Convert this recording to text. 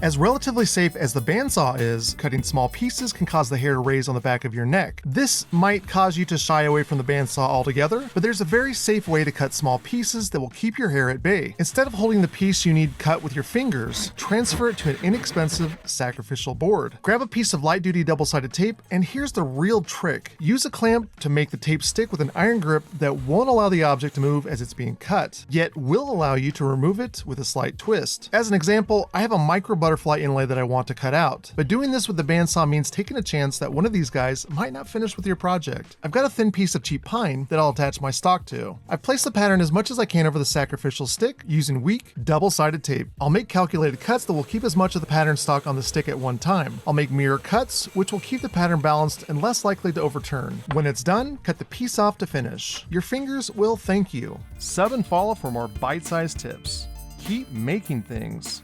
As relatively safe as the bandsaw is, cutting small pieces can cause the hair to raise on the back of your neck. This might cause you to shy away from the bandsaw altogether, but there's a very safe way to cut small pieces that will keep your hair at bay. Instead of holding the piece you need cut with your fingers, transfer it to an inexpensive sacrificial board. Grab a piece of light-duty double-sided tape, and here's the real trick. Use a clamp to make the tape stick with an iron grip that won't allow the object to move as it's being cut, yet will allow you to remove it with a slight twist. As an example, I have a micro butterfly inlay that I want to cut out, but doing this with the bandsaw means taking a chance that one of these guys might not finish with your project. I've got a thin piece of cheap pine that I'll attach my stock to. I've placed the pattern as much as I can over the sacrificial stick using weak, double-sided tape. I'll make calculated cuts that will keep as much of the pattern stock on the stick at one time. I'll make mirror cuts, which will keep the pattern balanced and less likely to overturn. When it's done, cut the piece off to finish. Your fingers will thank you. Sub and follow for more bite-sized tips. Keep making things.